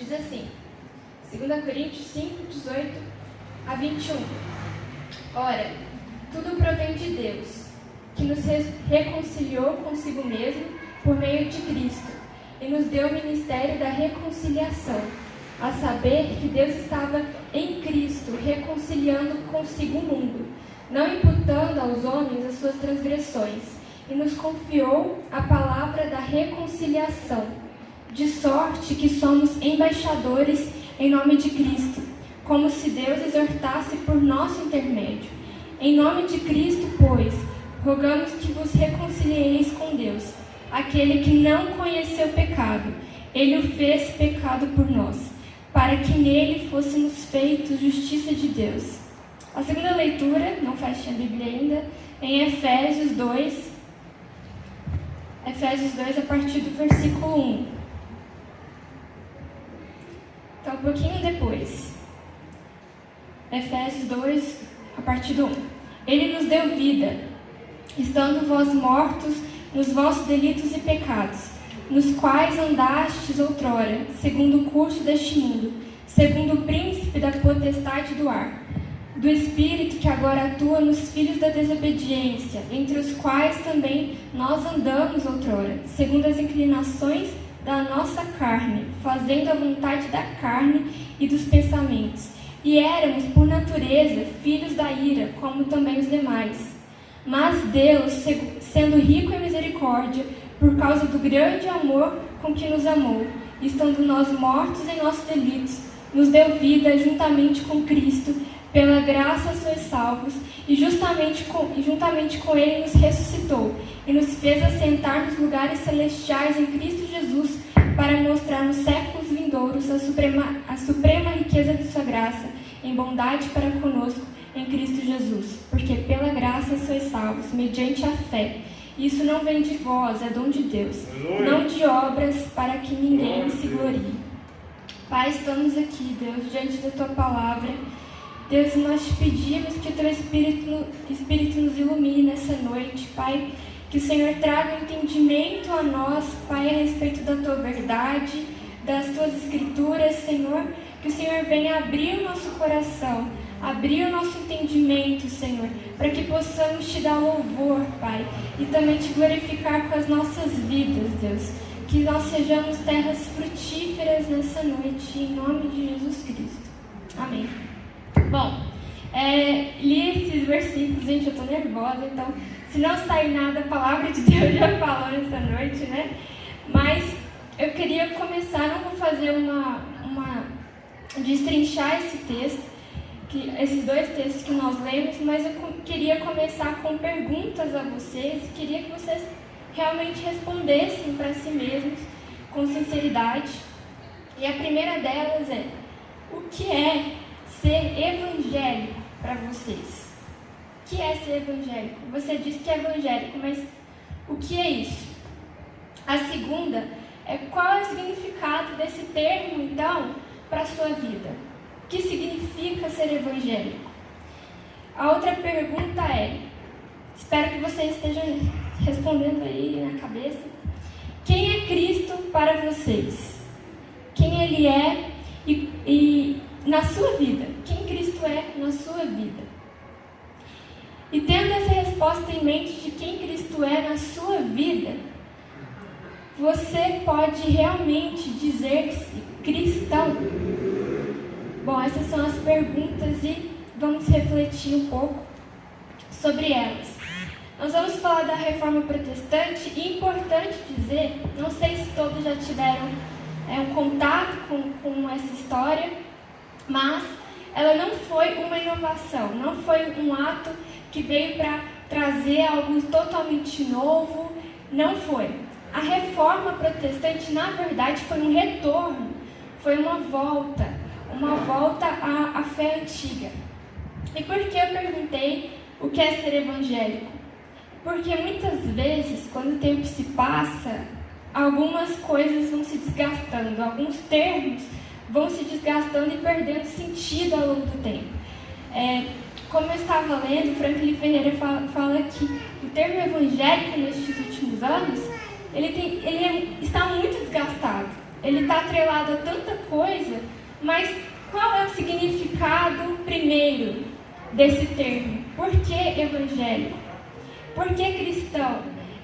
Diz assim, 2 Coríntios 5, 18 a 21. Ora, tudo provém de Deus, que nos reconciliou consigo mesmo por meio de Cristo, e nos deu o ministério da reconciliação, a saber que Deus estava em Cristo, reconciliando consigo o mundo, não imputando aos homens as suas transgressões, e nos confiou a palavra da reconciliação, de sorte que somos embaixadores em nome de Cristo, como se Deus exortasse por nosso intermédio. Em nome de Cristo, pois, rogamos que vos reconcilieis com Deus. Aquele que não conheceu pecado, Ele o fez pecado por nós, para que nele fôssemos feitos justiça de Deus. A segunda leitura, não fechei a Bíblia ainda, em Efésios 2, a partir do versículo 1. Então, um pouquinho depois. Efésios 2, a partir do 1. Ele nos deu vida, estando vós mortos nos vossos delitos e pecados, nos quais andastes outrora, segundo o curso deste mundo, segundo o príncipe da potestade do ar, do Espírito que agora atua nos filhos da desobediência, entre os quais também nós andamos outrora, segundo as inclinações da nossa carne, fazendo a vontade da carne e dos pensamentos. E éramos, por natureza, filhos da ira, como também os demais. Mas Deus, sendo rico em misericórdia, por causa do grande amor com que nos amou, estando nós mortos em nossos delitos, nos deu vida juntamente com Cristo, pela graça sois salvos, e juntamente com Ele nos ressuscitou, e nos fez assentar nos lugares celestiais em Cristo Jesus, para mostrar nos séculos vindouros a suprema riqueza de sua graça, em bondade para conosco, em Cristo Jesus. Porque pela graça sois salvos, mediante a fé. Isso não vem de vós, é dom de Deus, não de obras, para que ninguém se glorie. Pai, estamos aqui, Deus, diante da Tua palavra. Deus, nós te pedimos que o Teu Espírito nos ilumine nessa noite, Pai. Que o Senhor traga um entendimento a nós, Pai, a respeito da Tua verdade, das Tuas Escrituras, Senhor. Que o Senhor venha abrir o nosso coração, abrir o nosso entendimento, Senhor, para que possamos Te dar louvor, Pai, e também Te glorificar com as nossas vidas, Deus. Que nós sejamos terras frutíferas nessa noite, em nome de Jesus Cristo. Amém. Bom, li esses versículos, gente, eu estou nervosa, então, se não sair nada, a palavra de Deus já falou nessa noite, né? Mas eu queria começar, não vou fazer destrinchar esse texto, esses dois textos que nós lemos, mas eu queria começar com perguntas a vocês, queria que vocês realmente respondessem para si mesmos, com sinceridade. E a primeira delas é: o que é ser evangélico para vocês? O que é ser evangélico? Você disse que é evangélico, mas o que é isso? A segunda é: qual é o significado desse termo, então, para a sua vida? O que significa ser evangélico? A outra pergunta é, espero que você esteja respondendo aí na cabeça: quem é Cristo para vocês? Quem Ele é e na sua vida? Quem Cristo é na sua vida? E tendo essa resposta em mente de quem Cristo é na sua vida, você pode realmente dizer-se cristão? Bom, essas são as perguntas e vamos refletir um pouco sobre elas. Nós vamos falar da Reforma Protestante e é importante dizer, não sei se todos já tiveram um contato com essa história, mas ela não foi uma inovação, não foi um ato que veio para trazer algo totalmente novo, não foi. A Reforma Protestante, na verdade, foi um retorno, foi uma volta à fé antiga. E por que eu perguntei o que é ser evangélico? Porque muitas vezes, quando o tempo se passa, algumas coisas vão se desgastando, alguns termos vão se desgastando e perdendo sentido ao longo do tempo. Como eu estava lendo, Franklin Ferreira fala que o termo evangélico nestes últimos anos, ele está muito desgastado. ele está atrelado a tanta coisa, mas qual é o significado primeiro desse termo? Por que evangélico? Por que cristão?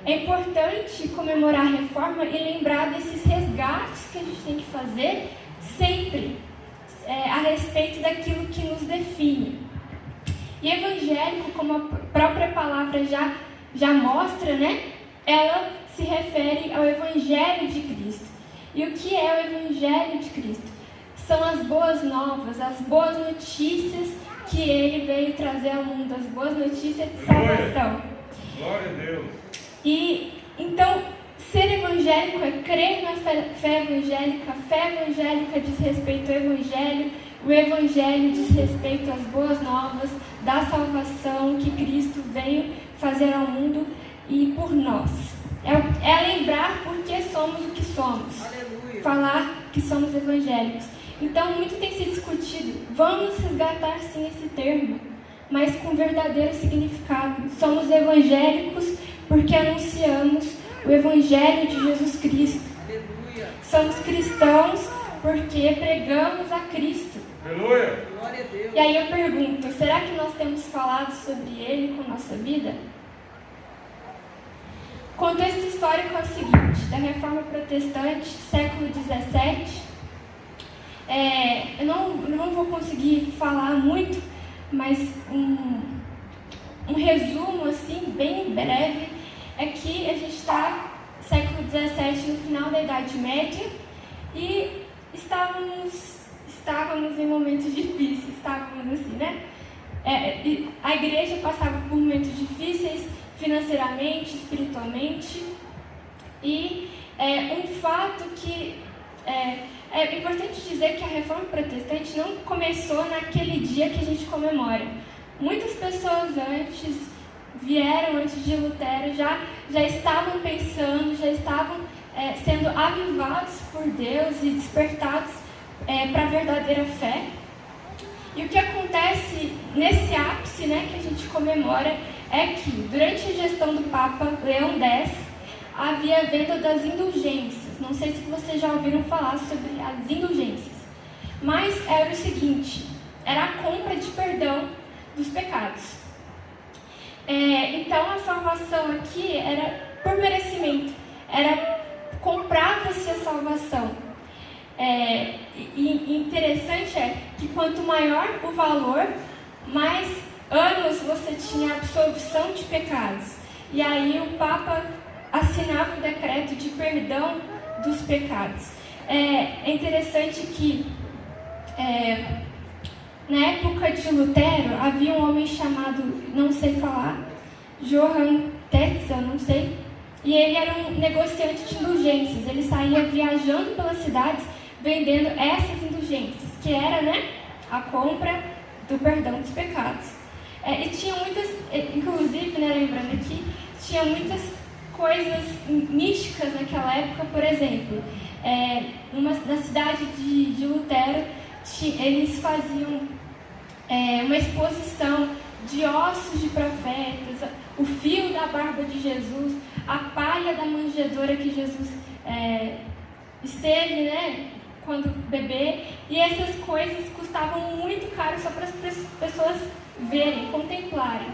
É importante comemorar a reforma e lembrar desses resgates que a gente tem que fazer sempre a respeito daquilo que nos define. E evangélico, como a própria palavra já mostra, né? Ela se refere ao Evangelho de Cristo. E o que é o Evangelho de Cristo? São as boas novas, as boas notícias que Ele veio trazer ao mundo, as boas notícias de salvação. Glória a Deus. E, então, ser evangélico é crer na fé evangélica, a fé evangélica diz respeito ao Evangelho, o Evangelho diz respeito às boas novas da salvação que Cristo veio fazer ao mundo e por nós. É lembrar por que somos o que somos. Aleluia. Falar que somos evangélicos. Então, muito tem se discutido. Vamos resgatar sim esse termo, mas com verdadeiro significado. Somos evangélicos porque anunciamos o Evangelho de Jesus Cristo. Aleluia. Somos cristãos porque pregamos a Cristo. Aleluia. Glória a Deus. E aí eu pergunto, será que nós temos falado sobre Ele com a nossa vida? O contexto histórico é o seguinte, da Reforma Protestante, século XVII. Eu não vou conseguir falar muito, mas um resumo assim, bem breve, é que a gente está século XVII, no final da Idade Média, e estávamos em momentos difíceis, estávamos assim, né? A igreja passava por momentos difíceis, financeiramente, espiritualmente, e um fato que é importante dizer que a Reforma Protestante não começou naquele dia que a gente comemora. Muitas pessoas vieram antes de Lutero, já estavam pensando, já estavam sendo avivados por Deus e despertados para a verdadeira fé. E o que acontece nesse ápice, né, que a gente comemora é que, durante a gestão do Papa Leão X, havia a venda das indulgências. Não sei se vocês já ouviram falar sobre as indulgências. Mas era o seguinte, era a compra de perdão dos pecados. Então, a salvação aqui era por merecimento. Comprava-se a salvação. E interessante é que quanto maior o valor, mais anos você tinha absolvição de pecados. E aí o Papa assinava o decreto de perdão dos pecados. É interessante que na época de Lutero havia um homem chamado, não sei falar, Johann Tetzel, não sei, e ele era um negociante de indulgências. Ele saía viajando pelas cidades vendendo essas indulgências, que era, né, a compra do perdão dos pecados. E tinha muitas, inclusive, né, lembrando aqui, tinha muitas coisas místicas naquela época. Por exemplo, na cidade de Lutero, eles faziam uma exposição de ossos de profetas, o fio da barba de Jesus, a palha da manjedoura que Jesus esteve, né, quando bebê, e essas coisas custavam muito caro só para as pessoas verem, contemplarem.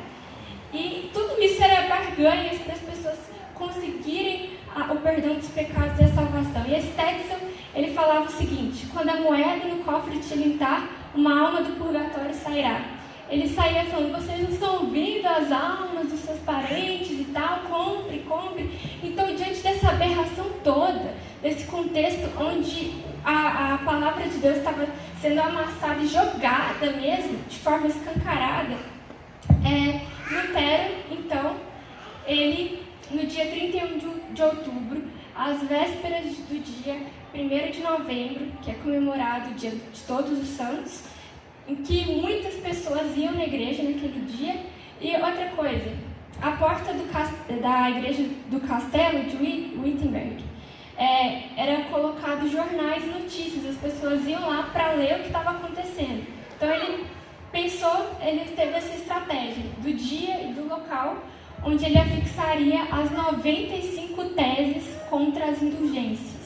E tudo isso era barganhas para as pessoas conseguirem o perdão dos pecados e a salvação. E esse Tetzel, ele falava o seguinte: quando a moeda no cofre tilintar, uma alma do purgatório sairá. Ele saía falando: vocês não estão ouvindo as almas dos seus parentes e tal, compre. Então, diante dessa aberração toda, desse contexto onde a palavra de Deus estava sendo amassada e jogada mesmo, de forma escancarada, Lutero, então, ele, no dia 31 de outubro, às vésperas do dia 1º de novembro, que é comemorado o dia de Todos os Santos, em que muitas pessoas iam na igreja naquele dia. E outra coisa, a porta da igreja do castelo de Wittenberg era colocado jornais e notícias, as pessoas iam lá para ler o que estava acontecendo. Então ele teve essa estratégia do dia e do local, onde ele afixaria as 95 teses contra as indulgências.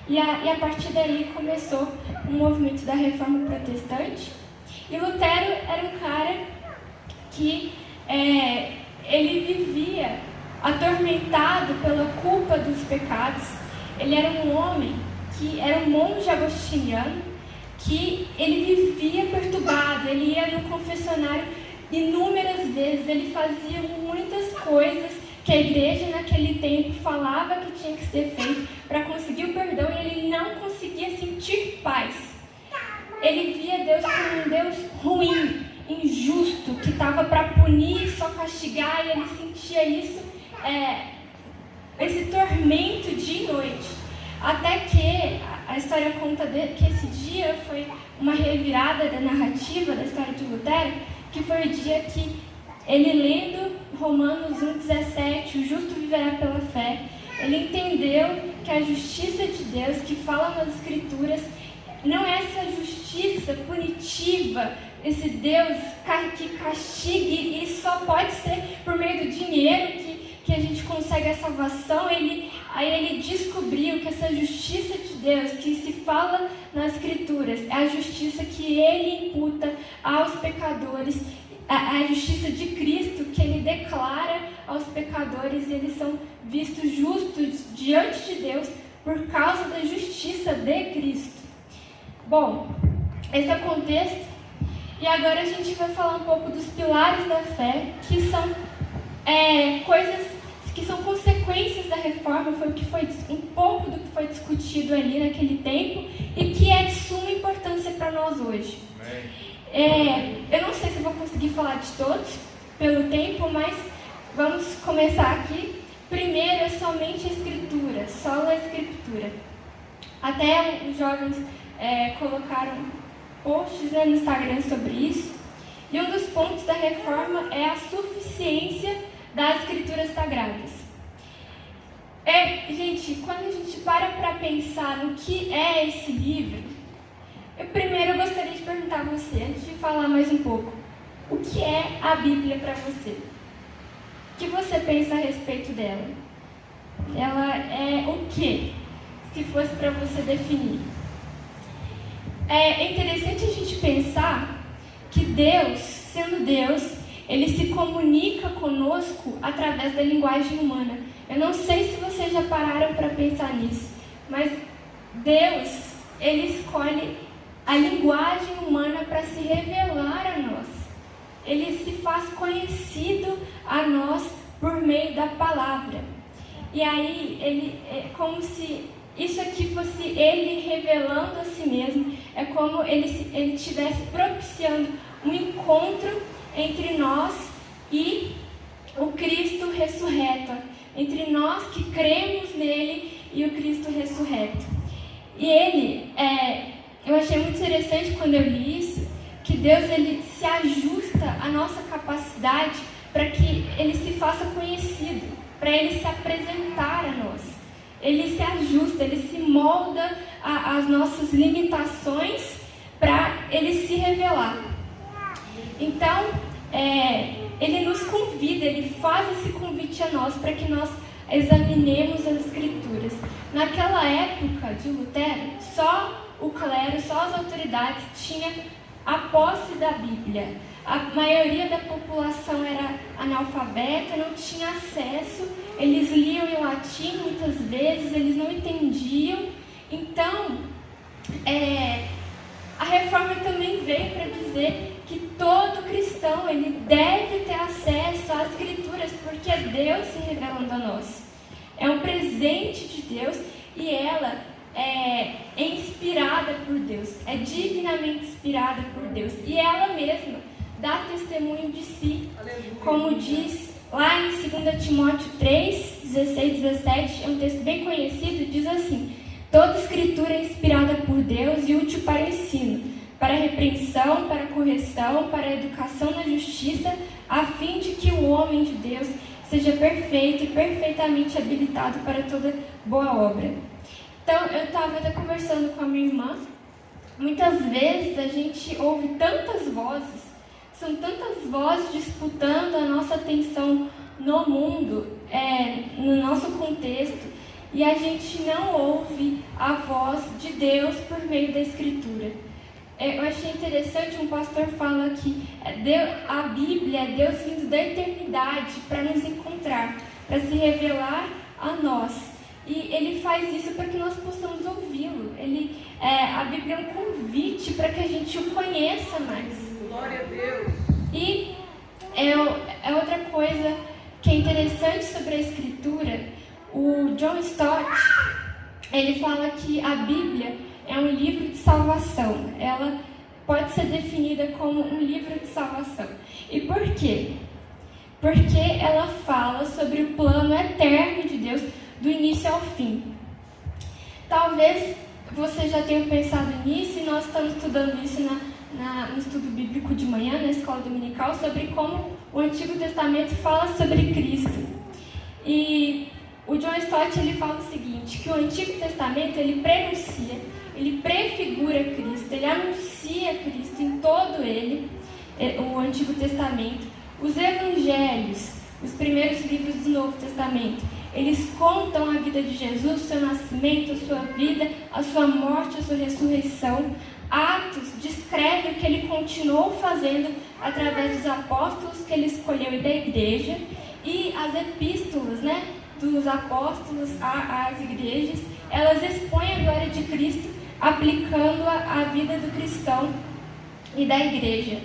E a partir daí começou o movimento da Reforma Protestante. E Lutero era um cara que ele vivia atormentado pela culpa dos pecados. Ele era um homem que era um monge agostiniano, que ele vivia perturbado, ele ia no confessionário inúmeras vezes, ele fazia muitas coisas que a igreja naquele tempo falava que tinha que ser feito para conseguir o perdão, e ele não conseguia sentir paz. Ele via Deus como um Deus ruim, injusto, que estava para punir e só castigar, e ele sentia isso, esse tormento dia e noite. Até que a história conta que esse dia foi uma revirada da narrativa da história de Lutero, que foi o dia que ele, lendo Romanos 1,17, o justo viverá pela fé, ele entendeu que a justiça de Deus, que fala nas Escrituras, não é essa justiça punitiva, esse Deus que castigue, e só pode ser por meio do dinheiro que a gente consegue a salvação. Aí ele descobriu que essa justiça de Deus, que se fala nas Escrituras, é a justiça que ele imputa aos pecadores, a justiça de Cristo que ele declara aos pecadores, e eles são vistos justos diante de Deus por causa da justiça de Cristo. Bom, esse é o contexto, e agora a gente vai falar um pouco dos pilares da fé, que são coisas que são consequências da reforma, foi um pouco do que foi discutido ali naquele tempo, e que é de suma importância para nós hoje. Eu não sei se vou conseguir falar de todos pelo tempo, mas vamos começar aqui. Primeiro é somente a Escritura, só a Escritura. Até os jovens colocaram posts no Instagram sobre isso. E um dos pontos da reforma é a suficiência das Escrituras Sagradas. Gente, quando a gente para pensar no que é esse livro, primeiro eu gostaria de perguntar a você, antes de falar mais um pouco, o que é a Bíblia para você? O que você pensa a respeito dela? Ela é o quê? Se fosse para você definir. É interessante a gente pensar que Deus, sendo Deus, ele se comunica conosco através da linguagem humana. Eu não sei se vocês já pararam para pensar nisso, mas Deus, ele escolhe a linguagem humana para se revelar a nós. Ele se faz conhecido a nós por meio da palavra. E aí, ele é como se isso aqui fosse ele revelando a si mesmo, é como ele estivesse propiciando um encontro entre nós e o Cristo ressurreto, entre nós que cremos nele e o Cristo ressurreto. E eu achei muito interessante quando eu li isso, que Deus ele se ajusta à nossa capacidade para que ele se faça conhecido, para ele se apresentar a nós. Ele se ajusta, ele se molda às nossas limitações para ele se revelar. Então, ele nos convida, ele faz esse convite a nós para que nós examinemos as Escrituras. Naquela época de Lutero, só o clero, só as autoridades tinham a posse da Bíblia. A maioria da população era analfabeta, não tinha acesso, eles liam em latim muitas vezes, eles não entendiam. Então, a reforma também veio para dizer que todo cristão ele deve ter acesso às Escrituras, porque é Deus se revelando a nós. É um presente de Deus e ela é inspirada por Deus, é divinamente inspirada por Deus. E ela mesma dá testemunho de si, como diz lá em 2 Timóteo 3, 16 e 17, é um texto bem conhecido, diz assim: toda escritura é inspirada por Deus e útil para o ensino, para a repreensão, para a correção, para a educação na justiça, a fim de que o homem de Deus seja perfeito e perfeitamente habilitado para toda boa obra. Então, eu estava até conversando com a minha irmã. Muitas vezes a gente ouve tantas vozes, são tantas vozes disputando a nossa atenção no mundo, no nosso contexto, e a gente não ouve a voz de Deus por meio da Escritura. Eu achei interessante, um pastor fala que a Bíblia é Deus vindo da eternidade para nos encontrar, para se revelar a nós. E Ele faz isso para que nós possamos ouvi-lo. A Bíblia é um convite para que a gente o conheça mais. Glória a Deus. E é outra coisa que é interessante sobre a Escritura. O John Stott, ele fala que a Bíblia é um livro de salvação. Ela pode ser definida como um livro de salvação. E por quê? Porque ela fala sobre o plano eterno de Deus do início ao fim. Talvez você já tenha pensado nisso, e nós estamos estudando isso no estudo bíblico de manhã, na escola dominical, sobre como o Antigo Testamento fala sobre Cristo. E o John Stott, ele fala o seguinte, que o Antigo Testamento, ele prenuncia, ele prefigura Cristo, ele anuncia Cristo em todo ele, o Antigo Testamento. Os Evangelhos, os primeiros livros do Novo Testamento, eles contam a vida de Jesus, o seu nascimento, a sua vida, a sua morte, a sua ressurreição. Atos descreve o que ele continuou fazendo através dos apóstolos que ele escolheu e da igreja. E as epístolas, dos apóstolos às igrejas, elas expõem a glória de Cristo, aplicando-a à vida do cristão e da igreja.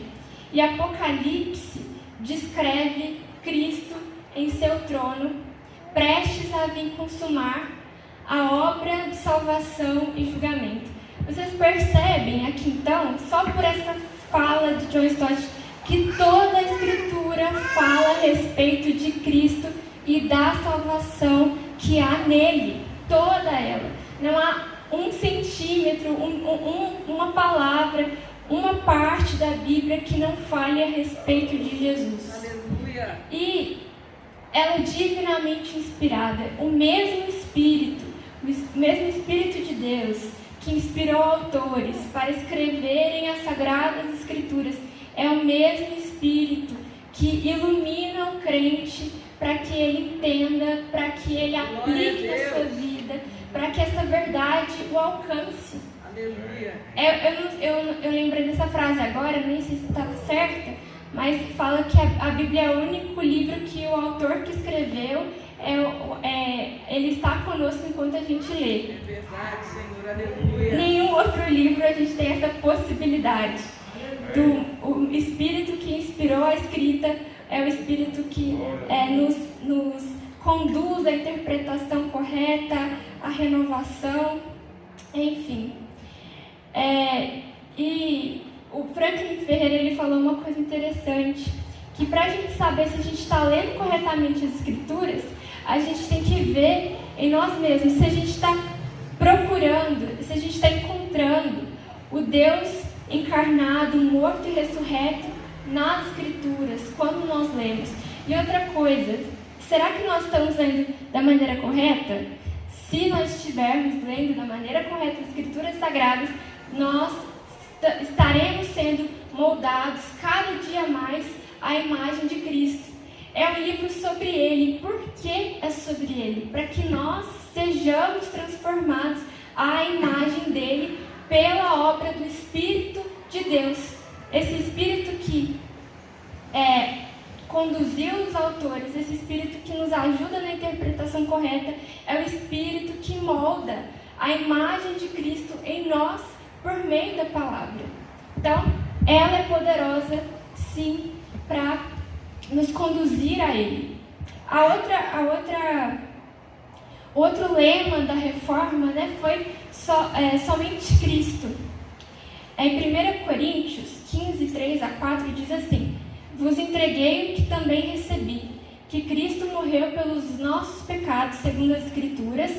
E Apocalipse descreve Cristo em seu trono, prestes a vir consumar a obra de salvação e julgamento. Vocês percebem aqui então, só por essa fala de John Stott, que toda a Escritura fala a respeito de Cristo e da salvação que há nele, toda ela. Não há um centímetro, uma palavra, uma parte da Bíblia que não fale a respeito de Jesus. Aleluia. E ela é divinamente inspirada. O mesmo Espírito de Deus que inspirou autores para escreverem as Sagradas Escrituras é o mesmo Espírito que ilumina o crente para que ele entenda, para que ele aplique na sua vida, para que essa verdade o alcance. Aleluia. Eu lembrei dessa frase agora, nem sei se estava certa, mas fala que a Bíblia é o único livro que o autor que escreveu, ele está conosco enquanto a gente lê. É verdade, Senhor, aleluia. Nenhum outro livro a gente tem essa possibilidade. O Espírito que inspirou a escrita é o Espírito que nos conduz à interpretação correta, à renovação, enfim. E o Franklin Ferreira, ele falou uma coisa interessante, que para a gente saber se a gente está lendo corretamente as Escrituras, a gente tem que ver em nós mesmos, se a gente está procurando, se a gente está encontrando o Deus encarnado, morto e ressurreto nas Escrituras, quando nós lemos. E outra coisa, será que nós estamos lendo da maneira correta? Se nós estivermos lendo da maneira correta as Escrituras Sagradas, nós estaremos sendo moldados cada dia mais à imagem de Cristo. É um livro sobre Ele. Por que é sobre Ele? Para que nós sejamos transformados à imagem dEle pela obra do Espírito de Deus. Esse Espírito que conduziu os autores, esse Espírito que nos ajuda na interpretação correta, é o Espírito que molda a imagem de Cristo em nós por meio da palavra. Então, ela é poderosa, sim, para nos conduzir a Ele. Outro lema da reforma, foi somente Cristo. Em 1 Coríntios 15, 3-4 diz assim: vos entreguei o que também recebi, que Cristo morreu pelos nossos pecados, segundo as Escrituras,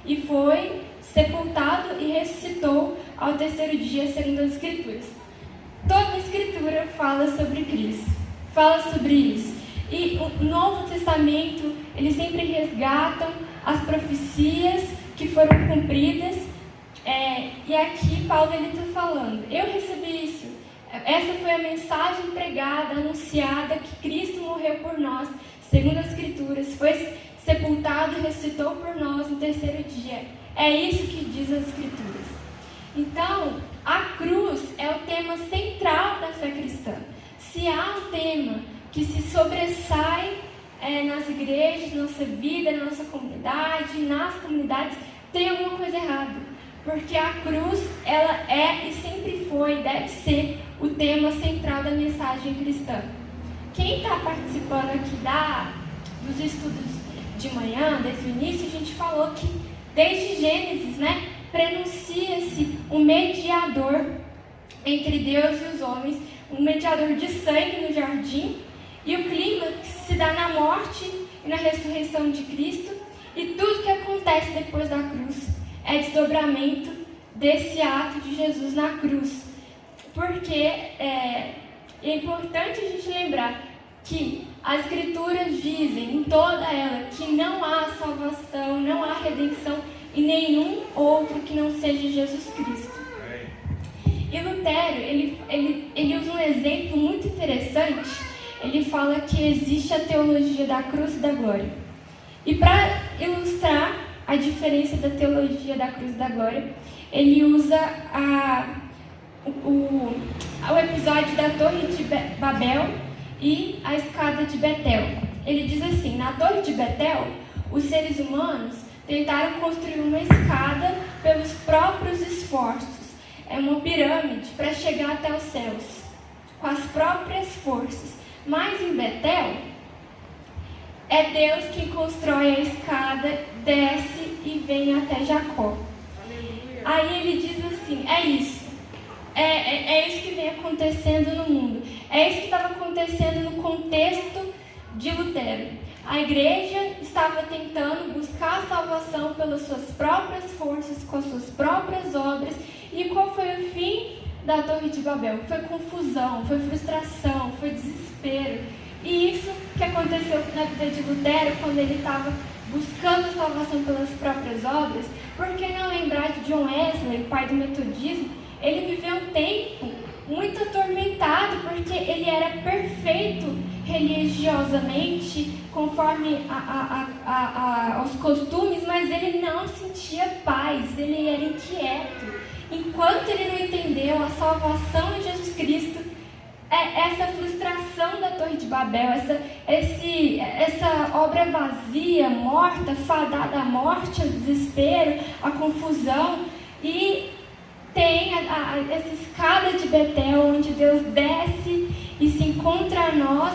e foi sepultado e ressuscitou ao terceiro dia, segundo as Escrituras. Toda a Escritura fala sobre Cristo, fala sobre isso. E o Novo Testamento, eles sempre resgatam as profecias que foram cumpridas. E aqui Paulo está falando, eu recebi isso. Essa foi a mensagem pregada, anunciada, que Cristo morreu por nós, segundo as Escrituras. Foi sepultado e ressuscitou por nós no terceiro dia. É isso que diz as Escrituras. Então, a cruz é o tema central da fé cristã. Se há um tema que se sobressai nas igrejas, na nossa vida, na nossa comunidade, nas comunidades, tem alguma coisa errada. Porque a cruz, ela é e sempre foi, deve ser o tema central da mensagem cristã. Quem está participando aqui dos estudos de manhã, desde o início, a gente falou que desde Gênesis, prenuncia-se um mediador entre Deus e os homens, um mediador de sangue no jardim, e o clímax se dá na morte e na ressurreição de Cristo, e tudo que acontece depois da cruz é desdobramento desse ato de Jesus na cruz. Porque é importante a gente lembrar que as Escrituras dizem em toda ela que não há salvação, não há redenção em nenhum outro que não seja Jesus Cristo. E Lutero, ele usa um exemplo muito interessante. Ele fala que existe a teologia da cruz e da glória. E para ilustrar a diferença da teologia da cruz e da glória, ele usa o episódio da Torre de Babel e a escada de Betel. Ele diz assim: na Torre de Betel, os seres humanos tentaram construir uma escada pelos próprios esforços. É uma pirâmide para chegar até os céus, com as próprias forças. Mas em Betel, é Deus quem constrói a escada, desce e vem até Jacó. Aleluia. Aí ele diz assim: é isso. É isso que vem acontecendo no mundo. É isso que estava acontecendo no contexto de Lutero. A igreja estava tentando buscar a salvação pelas suas próprias forças, com as suas próprias obras. E qual foi o fim da Torre de Babel? Foi confusão, foi frustração, foi desespero. E isso que aconteceu na vida de Lutero, quando ele estava buscando a salvação pelas próprias obras. Por que não lembrar de John Wesley, pai do metodismo? Ele viveu um tempo muito atormentado, porque ele era perfeito religiosamente, conforme aos costumes, mas ele não sentia paz, ele era inquieto. Enquanto ele não entendeu a salvação em Jesus Cristo, essa frustração da Torre de Babel, essa obra vazia, morta, fadada à morte, ao desespero, à confusão, e tem essa escada de Betel, onde Deus desce e se encontra a nós,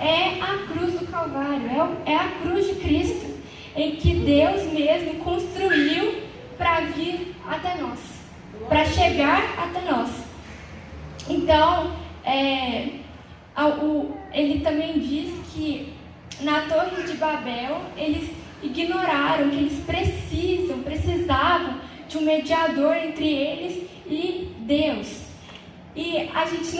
é a cruz do Calvário, é a cruz de Cristo, em que Deus mesmo construiu para vir até nós, para chegar até nós. Então, ele também diz que na Torre de Babel eles ignoraram que eles precisavam de um mediador entre eles e Deus. E a gente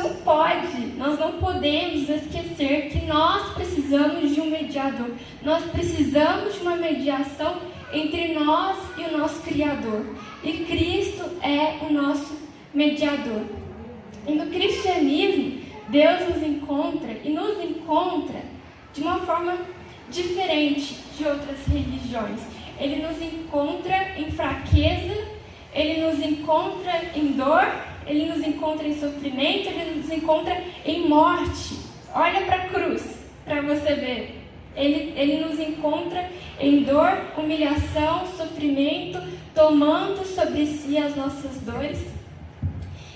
nós não podemos esquecer que nós precisamos de um mediador. Nós precisamos de uma mediação entre nós e o nosso Criador. E Cristo é o nosso mediador. E no cristianismo, Deus nos encontra de uma forma diferente de outras religiões. Ele nos encontra em fraqueza, ele nos encontra em dor, ele nos encontra em sofrimento, ele nos encontra em morte. Olha para a cruz, para você ver. Ele nos encontra em dor, humilhação, sofrimento, tomando sobre si as nossas dores.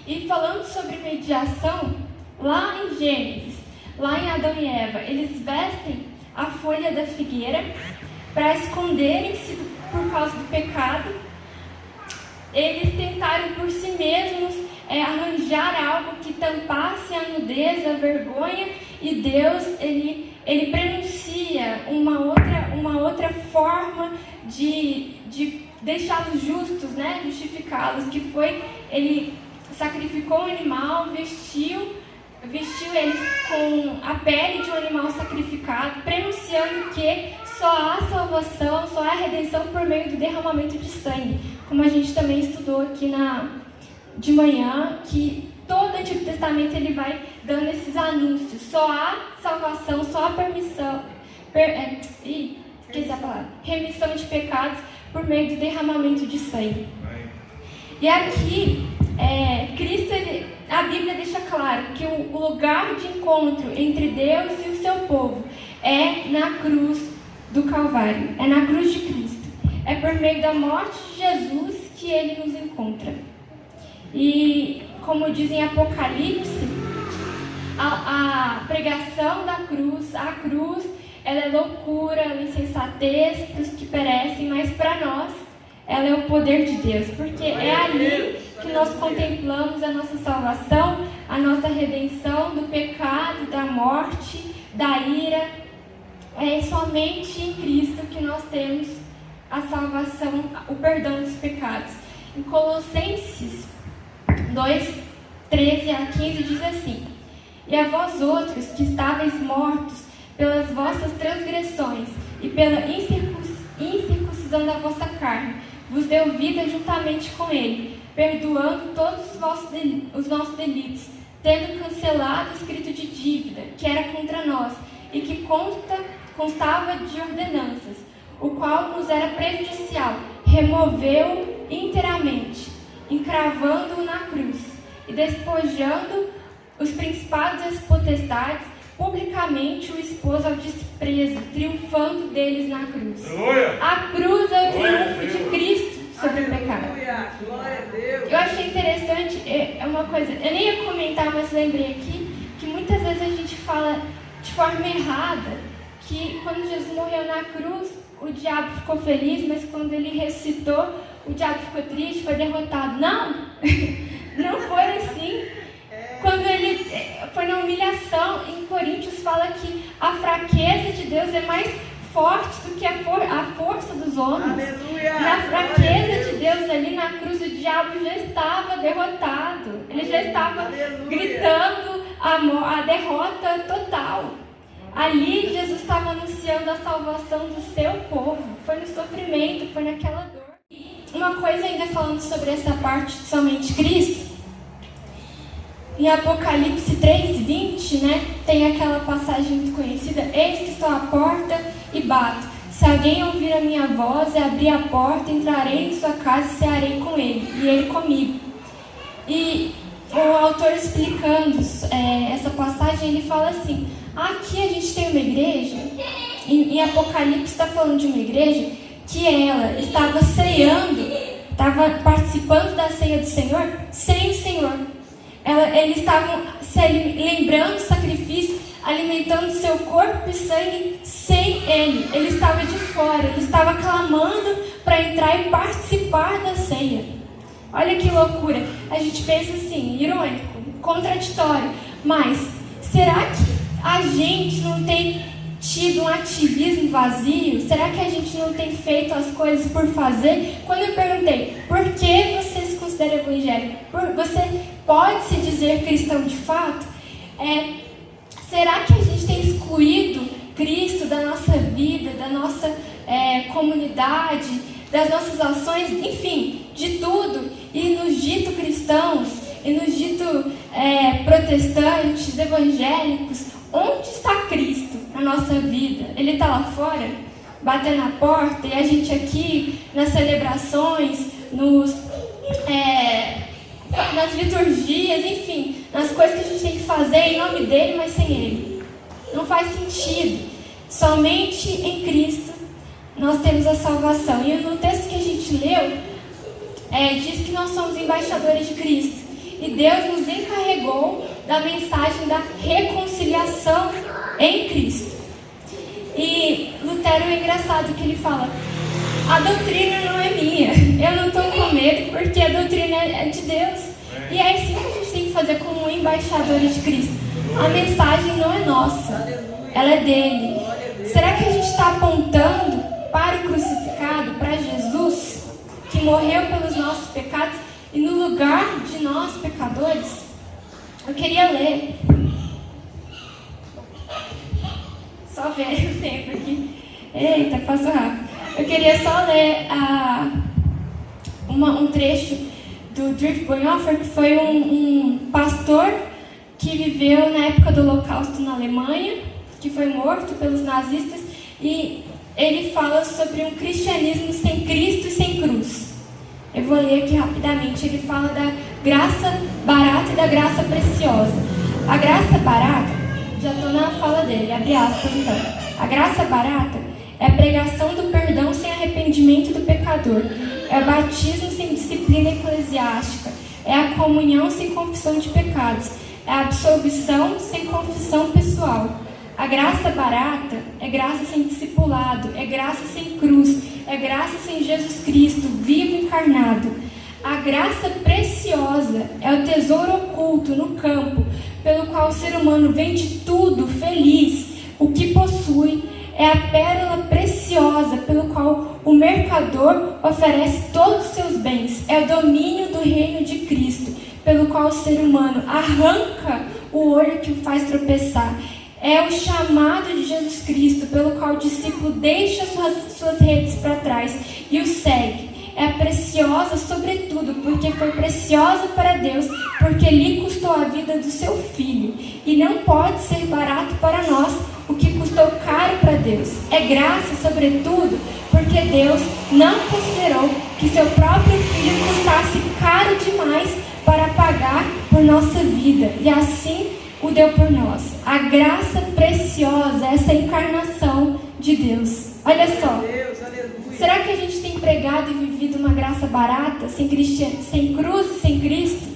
E falando sobre mediação, lá em Gênesis, lá em Adão e Eva, eles vestem a folha da figueira para esconderem-se por causa do pecado. Eles tentaram por si mesmos arranjar algo que tampasse a nudez, a vergonha, e Deus, ele prenuncia uma outra forma de deixá-los justos, justificá-los, que foi, ele sacrificou um animal, vestiu eles com a pele de um animal sacrificado, prenunciando que só há salvação, só há redenção por meio do derramamento de sangue. Como a gente também estudou aqui de manhã, que todo o Antigo Testamento ele vai dando esses anúncios. Só há salvação, só há permissão. Esqueci a palavra. Remissão de pecados por meio do derramamento de sangue. Amém. E aqui, Cristo, a Bíblia deixa claro que o lugar de encontro entre Deus e o seu povo é na cruz do Calvário, é na cruz de Cristo. É por meio da morte de Jesus que ele nos encontra. E, como diz em Apocalipse, a pregação da cruz, a cruz, ela é loucura, ela é insensatez para os que perecem, mas para nós, ela é o poder de Deus, porque é ali que nós contemplamos a nossa salvação, a nossa redenção do pecado, da morte, da ira. É somente em Cristo que nós temos a salvação, o perdão dos pecados. Em Colossenses 2, 13 a 15 diz assim: E a vós outros que estáveis mortos pelas vossas transgressões e pela incircuncisão da vossa carne, vos deu vida juntamente com ele, perdoando todos os nossos delitos, tendo cancelado o escrito de dívida que era contra nós e que constava de ordenanças, o qual nos era prejudicial, removeu inteiramente, encravando-o na cruz e despojando os principados e as potestades, publicamente o expôs ao desprezo, triunfando deles na cruz. Aleluia. A cruz é o Glória a triunfo de Deus. Cristo sobre o pecado. Aleluia. Glória a Deus. Eu achei interessante, é uma coisa, eu nem ia comentar, mas lembrei aqui, que muitas vezes a gente fala de forma errada, que quando Jesus morreu na cruz, o diabo ficou feliz, mas quando ele ressuscitou, o diabo ficou triste, foi derrotado. Não! Não foi assim. Quando ele foi na humilhação, em Coríntios fala que a fraqueza de Deus é mais forte do que a força dos homens. Aleluia. Na fraqueza de Deus ali na cruz, o diabo já estava derrotado. Ele já estava gritando a derrota total. Ali Jesus estava anunciando a salvação do seu povo. Foi no sofrimento, foi naquela dor. E uma coisa ainda falando sobre essa parte de somente Cristo. Em Apocalipse 3:20, né, tem aquela passagem muito conhecida: Eis que estou à porta e bato. Se alguém ouvir a minha voz e abrir a porta, entrarei em sua casa e cearei com ele, e ele comigo. E o autor explicando essa passagem, ele fala assim: aqui a gente tem uma igreja, em Apocalipse está falando de uma igreja que ela estava ceando, estava participando da ceia do Senhor sem o Senhor. Eles estavam se lembrando do sacrifício, alimentando seu corpo e sangue sem Ele. Ele estava de fora, ele estava clamando para entrar e participar da ceia. Olha que loucura. A gente pensa assim, irônico, contraditório. Mas será que a gente não tem tido um ativismo vazio? Será que a gente não tem feito as coisas por fazer? Quando eu perguntei, por que você se considera evangélico? Você pode se dizer cristão de fato? Será que a gente tem excluído Cristo da nossa vida, da nossa comunidade, das nossas ações, enfim, de tudo, e nos dito cristãos, e nos dito protestantes, evangélicos? Onde está Cristo na nossa vida? Ele está lá fora, batendo na porta, e a gente aqui, nas celebrações, nas liturgias, enfim, nas coisas que a gente tem que fazer em nome dele, mas sem ele. Não faz sentido. Somente em Cristo nós temos a salvação. E no texto que a gente leu, diz que nós somos embaixadores de Cristo. E Deus nos encarregou da mensagem da reconciliação em Cristo. E Lutero é engraçado que ele fala: a doutrina não é minha, eu não estou com medo porque a doutrina é de Deus. E é assim que a gente tem que fazer como embaixadores de Cristo. A mensagem não é nossa, ela é dele. Será que a gente está apontando para o crucificado, para Jesus, que morreu pelos nossos pecados, e no lugar de nós pecadores? Eu queria ler, só ver o tempo aqui. Eita, passou rápido. Eu queria só ler um trecho do Dietrich Bonhoeffer, que foi um pastor que viveu na época do Holocausto na Alemanha, que foi morto pelos nazistas, e ele fala sobre um cristianismo sem Cristo e sem cruz. Eu vou ler aqui rapidamente. Ele fala da graça barata e da graça preciosa. A graça barata, já estou na fala dele, abre aspas então. A graça barata é a pregação do perdão sem arrependimento do pecador. É o batismo sem disciplina eclesiástica. É a comunhão sem confissão de pecados. É a absolvição sem confissão pessoal. A graça barata é graça sem discipulado, é graça sem cruz, é graça sem Jesus Cristo, vivo e encarnado. A graça preciosa é o tesouro oculto no campo, pelo qual o ser humano vende tudo feliz, o que possui. É a pérola preciosa, pelo qual o mercador oferece todos os seus bens. É o domínio do reino de Cristo, pelo qual o ser humano arranca o olho que o faz tropeçar. É o chamado de Jesus Cristo, pelo qual o discípulo deixa suas redes para trás e o segue. É a preciosa sobretudo, porque foi preciosa para Deus, porque lhe custou a vida do seu filho. E não pode ser barato para nós o que custou caro para Deus. É graça sobretudo, porque Deus não considerou que seu próprio filho custasse caro demais para pagar por nossa vida. E assim o deu por nós. A graça preciosa, essa encarnação de Deus. Olha só, será que a gente tem pregado e vivido uma graça barata, sem cruz, sem Cristo?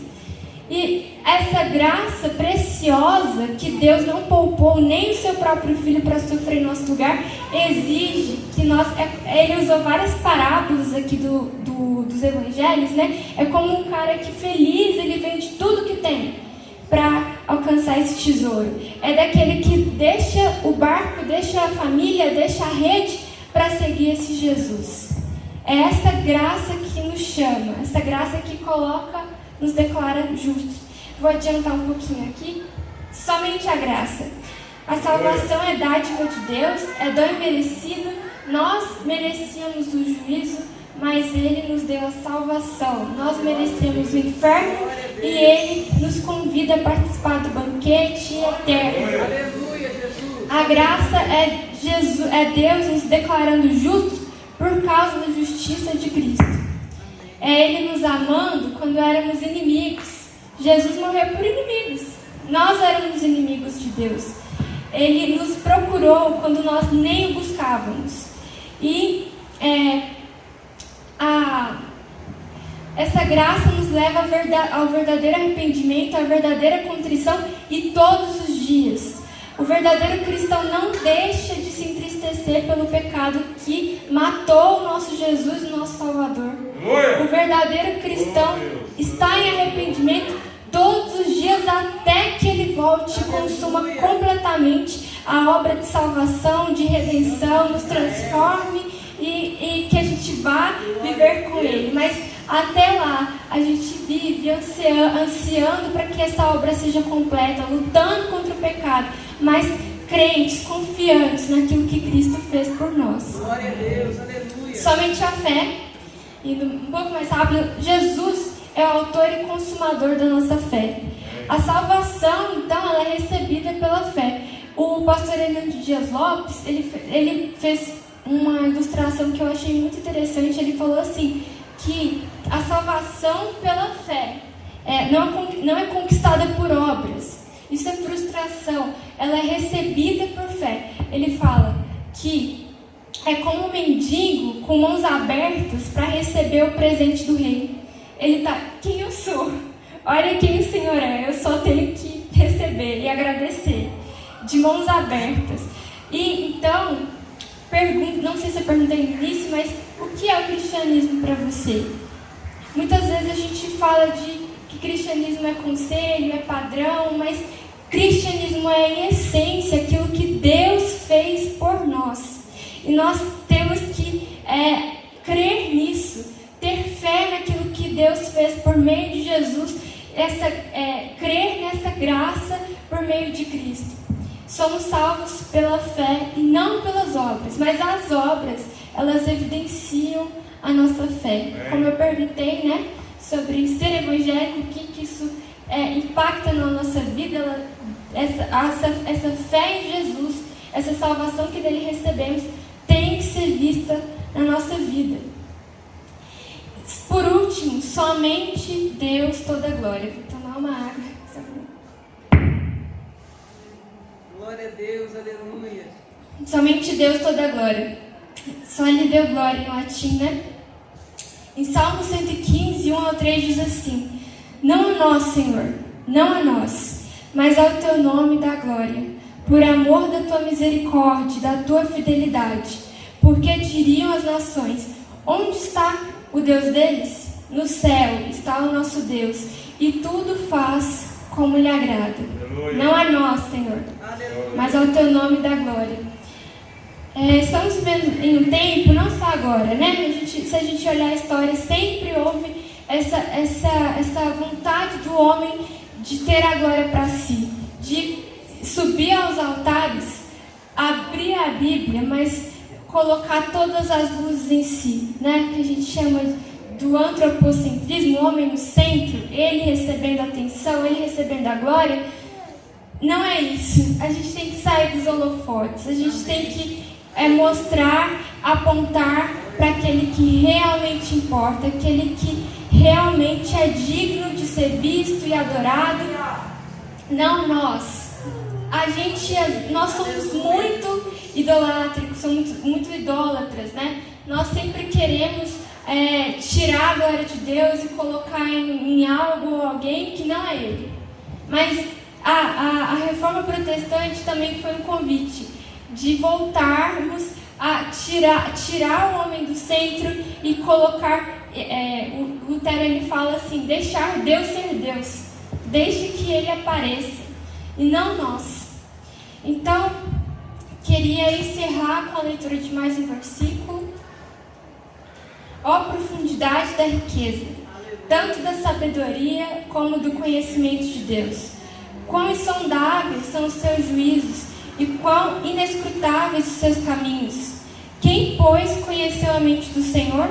E essa graça preciosa, que Deus não poupou nem o seu próprio filho para sofrer em nosso lugar, exige que nós... Ele usou várias parábolas aqui dos evangelhos, né? É como um cara que feliz, ele vende tudo que tem para alcançar esse tesouro. É daquele que deixa o barco, deixa a família, deixa a rede para seguir esse Jesus. É essa graça que nos chama, essa graça que nos declara justos. Vou adiantar um pouquinho aqui. Somente a graça. A salvação é dádiva de Deus, é dom imerecido. Nós merecíamos o juízo, mas Ele nos deu a salvação. Nós merecemos o inferno e Ele nos convida a participar do banquete eterno. Aleluia, Jesus. A graça é Deus nos declarando justos por causa da justiça de Cristo. É Ele nos amando quando éramos inimigos. Jesus morreu por inimigos. Nós éramos inimigos de Deus. Ele nos procurou quando nós nem o buscávamos. E essa graça nos leva ao verdadeiro arrependimento, à verdadeira contrição e todos os dias. O verdadeiro cristão não deixa de se entristecer pelo pecado que matou o nosso Jesus, o nosso Salvador. O verdadeiro cristão está em arrependimento todos os dias até que ele volte e consuma completamente a obra de salvação, de redenção, nos transforme e que a gente vá viver com Ele. Mas até lá, a gente vive ansiando para que essa obra seja completa, lutando contra o pecado, mas crentes, confiantes naquilo que Cristo fez por nós. Glória a Deus, aleluia. Somente a fé, indo um pouco mais rápido, Jesus é o autor e consumador da nossa fé. A salvação, então, ela é recebida pela fé. O pastor Hernando Dias Lopes, ele fez uma ilustração que eu achei muito interessante. Ele falou assim, que a salvação pela fé não é conquistada por obras. Isso é frustração. Ela é recebida por fé. Ele fala que é como um mendigo com mãos abertas para receber o presente do rei. Ele está, quem eu sou? Olha quem o Senhor é. Eu só tenho que receber e agradecer. De mãos abertas. E então, não sei se eu perguntei no início, mas o que é o cristianismo para você? Muitas vezes a gente fala que cristianismo é conselho, é padrão, mas cristianismo é em essência aquilo que Deus fez por nós. E nós temos que crer nisso, ter fé naquilo que Deus fez por meio de Jesus, crer nessa graça por meio de Cristo. Somos salvos pela fé e não pelas obras, mas as obras, elas evidenciam a nossa fé. Como eu perguntei, né, sobre ser evangélico, o que isso impacta na nossa vida, essa fé em Jesus, essa salvação que dele recebemos, tem que ser ser vista na nossa vida. Por último, somente Deus toda glória. Vou tomar uma água. Glória a Deus, aleluia. Somente Deus toda glória. Só lhe deu glória em latim, né? Em Salmo 115, 1-3 diz assim: não a nós, Senhor, não a nós, mas ao teu nome dá glória, por amor da tua misericórdia, da tua fidelidade. Porque diriam as nações: onde está o Deus deles? No céu está o nosso Deus, e tudo faz como lhe agrada. Aleluia. Não a nós, Senhor, Aleluia. mas ao teu nome dá glória. Estamos vivendo em um tempo, não só agora, né? Se a gente olhar a história, sempre houve essa vontade do homem de ter a glória para si, de subir aos altares, abrir a Bíblia, mas colocar todas as luzes em si, né? Que a gente chama do antropocentrismo, o homem no centro, ele recebendo a atenção, ele recebendo a glória. Não é isso. A gente tem que sair dos holofotes, a gente tem que mostrar, apontar para aquele que realmente importa, aquele que realmente é digno de ser visto e adorado. Não nós. Nós somos muito idolátricos, somos muito idólatras, né? Nós sempre queremos tirar a glória de Deus e colocar em algo ou alguém que não é Ele. Mas a reforma protestante também foi um convite de voltarmos a tirar o homem do centro e colocar, o Lutero ele fala assim, deixar Deus ser Deus, deixe que Ele apareça, e não nós. Então, queria encerrar com a leitura de mais um versículo. Ó profundidade da riqueza, tanto da sabedoria como do conhecimento de Deus. Quão insondáveis são os seus juízos e quão inescrutáveis os seus caminhos. Quem, pois, conheceu a mente do Senhor?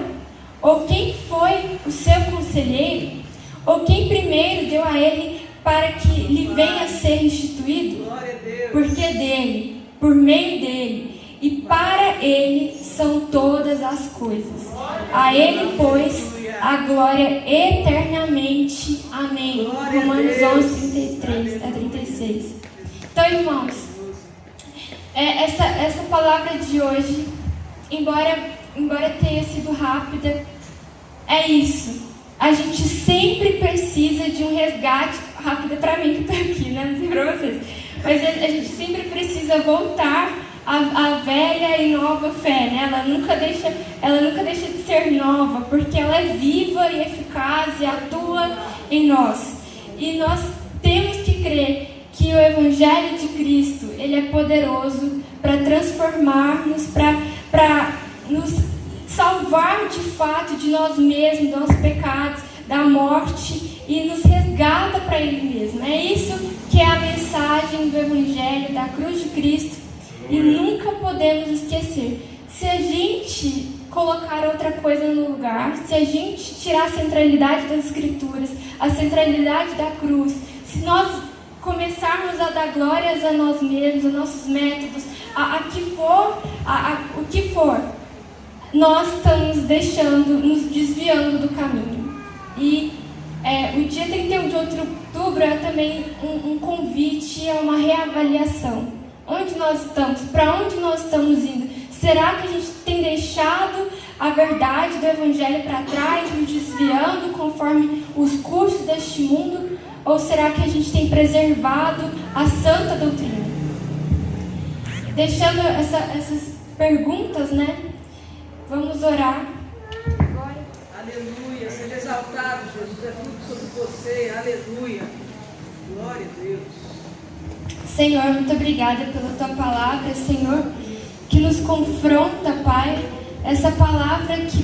Ou quem foi o seu conselheiro? Ou quem primeiro deu a ele para que lhe venha a ser instituído? Glória a Deus. Porque dele, por meio dele e para ele são todas as coisas. A ele, pois, a glória eternamente. Amém. Romanos 11:33-36. Então, irmãos, essa palavra de hoje, embora tenha sido rápida, é isso. A gente sempre precisa de um resgate. Rápida para mim que estou aqui, né? Não sei para vocês. Mas a gente sempre precisa voltar à velha e nova fé, né? Ela nunca deixa de ser nova, porque ela é viva e eficaz e atua em nós. E nós temos que crer que o Evangelho de Cristo, ele é poderoso para transformar-nos, para nos salvar de fato de nós mesmos, dos nossos pecados, da morte, e nos resgata para Ele mesmo. É isso que é a mensagem do Evangelho, da cruz de Cristo, e nunca podemos esquecer. Se a gente colocar outra coisa no lugar, se a gente tirar a centralidade das Escrituras, a centralidade da cruz, se nós começarmos a dar glórias a nós mesmos, a nossos métodos, o que for, nós estamos nos desviando do caminho. E o dia 31 de outubro é também um convite a uma reavaliação. Onde nós estamos? Para onde nós estamos indo? Será que a gente tem deixado a verdade do Evangelho para trás, nos desviando conforme os cursos deste mundo? Ou será que a gente tem preservado a santa doutrina? Deixando essas perguntas, né? Vamos orar. Aleluia. Seja exaltado, Jesus. É tudo sobre você. Aleluia. Glória a Deus. Senhor, muito obrigada pela Tua palavra, Senhor, que nos confronta, Pai. Essa palavra que